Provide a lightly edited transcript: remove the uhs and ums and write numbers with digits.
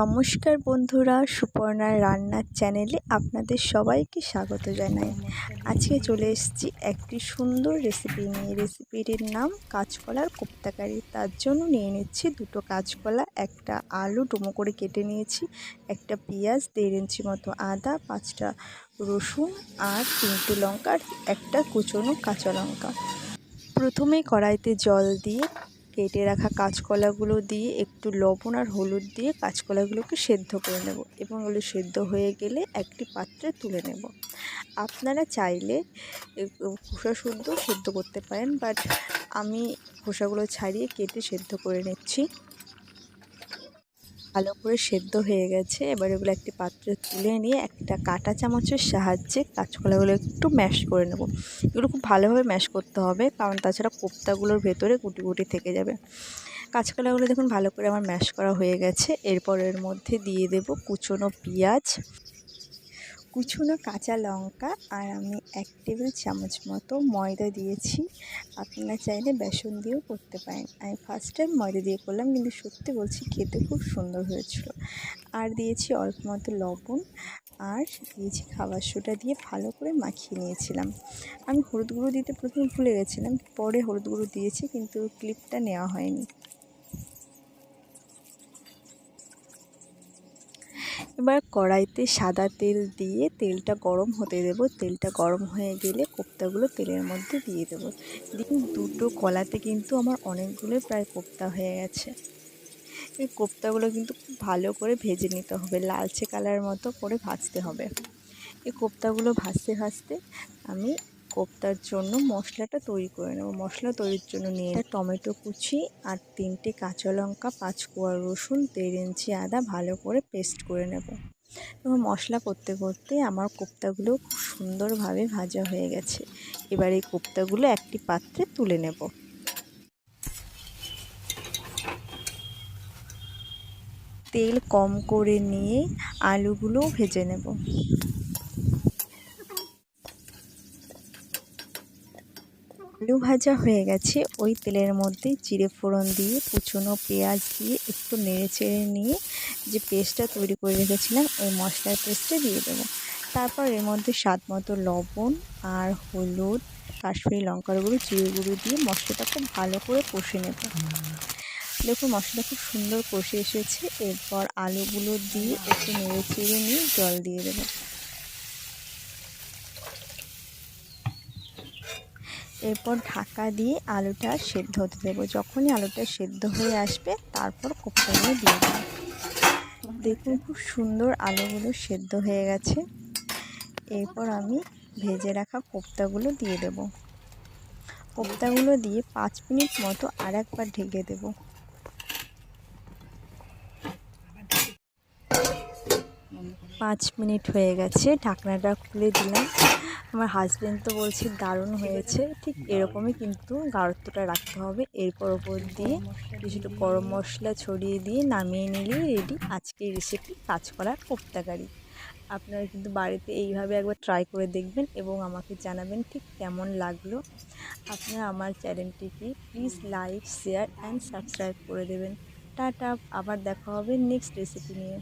নমস্কার বন্ধুরা, সুপর্ণার রান্নার চ্যানেলে আপনাদের সবাইকে স্বাগত জানাই। আজকে চলে এসেছি একটি সুন্দর রেসিপি নিয়ে। রেসিপিটির নাম কাঁচকলার কোপ্তাকারি। তার জন্য নিয়ে নিচ্ছি দুটো কাঁচকলা, একটা আলু ডুমো করে কেটে নিয়েছি, একটা পেঁয়াজ, 1.5 ইঞ্চি মতো আদা, 5টা রসুন আর 3টে লঙ্কা আর একটা কুচনো কাঁচা লঙ্কা। প্রথমে কড়াইতে জল দিয়ে কেটে রাখা কাঁচকলাগুলো দিয়ে একটু লবণ আর হলুদ দিয়ে কাঁচকলাগুলোকে সেদ্ধ করে নেব এবং ওগুলো সেদ্ধ হয়ে গেলে একটি পাত্রে তুলে নেব। আপনারা চাইলে খোসা শুদ্ধ সেদ্ধ করতে পারেন, বাট আমি খোসাগুলো ছাড়িয়ে কেটে সেদ্ধ করে নিচ্ছি। ভালো করে সেদ্ধ হয়ে গেছে। এবার এগুলো একটি পাত্রে তুলে নিয়ে একটা কাঁটা চামচের সাহায্যে কাঁচকলাগুলো একটু ম্যাশ করে নেব। এগুলো খুব ভালোভাবে ম্যাশ করতে হবে, কারণ তাছাড়া কোপ্তাগুলোর ভেতরে গুটি গুটি থেকে যাবে। কাঁচকলাগুলো দেখুন ভালো করে আমার ম্যাশ করা হয়ে গেছে। এরপর এর মধ্যে দিয়ে দেব কুচনো পেঁয়াজ, কুচনো কাঁচা লঙ্কা আর আমি 1 টেবিল চামচ মতো ময়দা দিয়েছি। আপনারা চাইলে বেসন দিয়েও করতে পারেন। আমি ফার্স্ট টাইম ময়দা দিয়ে করলাম, কিন্তু সত্যি বলছি খেতে খুব সুন্দর হয়েছিল। আর দিয়েছি অল্প মতো লবণ আর দিয়েছি খাবার সোডা দিয়ে ভালো করে মাখিয়ে নিয়েছিলাম। আমি হলুদ গুঁড়ো দিতে প্রথমে ভুলে গেছিলাম, পরে হলুদ গুঁড়ো দিয়েছি, কিন্তু ক্লিপটা নেওয়া হয়নি। এবার কড়াইতে সাদা তেল দিয়ে তেলটা গরম হতে দেব। তেলটা গরম হয়ে গেলে কোপ্তাগুলো তেলের মধ্যে দিয়ে দেবো। দেখুন দুটো কলাতে কিন্তু আমার অনেকগুলো প্রায় কোপ্তা হয়ে গেছে। এই কোপ্তাগুলো কিন্তু খুব ভালো করে ভেজে নিতে হবে, লালচে কালার মতো করে ভাজতে হবে। এই কোপ্তাগুলো ভাজতে ভাজতে আমি কোপ্তার জন্য মশলাটা তৈরি করে নেব। মশলা তৈরির জন্য নিয়ে টমেটো কুচি আর 3টে কাঁচা লঙ্কা, 5 কোয়া রসুন, 1.5 ইঞ্চি আদা ভালো করে পেস্ট করে নেব। এবং মশলা করতে করতে আমার কোপ্তাগুলো খুব সুন্দরভাবে ভাজা হয়ে গেছে। এবার এই কোপ্তাগুলো একটি পাত্রে তুলে নেব। তেল কম করে নিয়ে আলুগুলোও ভেজে নেব। আলু ভাজা হয়ে গেছে। ওই তেলের মধ্যে জিরে ফোড়ন দিয়ে কুচনো পেঁয়াজ দিয়ে একটু নেড়ে চেড়ে নিয়ে যে পেস্টটা তৈরি করে রেখেছিলাম ওই মশলার পেস্টটা দিয়ে দেবো। তারপর এর মধ্যে স্বাদ মতো লবণ আর হলুদ, কাশ্মীরি লঙ্কার গুঁড়ো, জিরে গুঁড়ো দিয়ে মশলাটা খুব ভালো করে কষে নেব। দেখুন মশলাটা খুব সুন্দর কষে এসেছে। এরপর আলুগুলো দিয়ে একটু নেড়ে চেড়ে নিয়ে জল দিয়ে দেবো। এরপর ঢাকা দিয়ে আলুটা সেদ্ধ হতে দেবো। যখনই আলুটা সেদ্ধ হয়ে আসবে তারপর কোপ্তাগুলো দিয়ে দেবো। দেখুন খুব সুন্দর আলুগুলো সেদ্ধ হয়ে গেছে। এরপর আমি ভেজে রাখা কোপ্তাগুলো দিয়ে দেব। কোপ্তাগুলো দিয়ে 5 মিনিট মতো আর একবার ঢেকে দেব। 5 মিনিট হয়ে গেছে, ঢাকনাটা খুলে দিলাম। আমার হাজব্যান্ড তো বলছে দারুণ হয়েছে। ঠিক এরকমই কিন্তু গাঢ়ত্বটা রাখতে হবে। এরপর ওপর দিয়ে কিছুটা গরম মশলা ছড়িয়ে দিয়ে নামিয়ে নিলেই রেডি আজকের রেসিপি কাঁচকলার কোপ্তাকারি। আপনারা কিন্তু বাড়িতে এইভাবে একবার ট্রাই করে দেখবেন এবং আমাকে জানাবেন ঠিক কেমন লাগলো। আপনারা আমার চ্যানেলটিকে please like, share and subscribe করে দেবেন। টাটা, আবার দেখা হবে নেক্সট রেসিপি নিয়ে।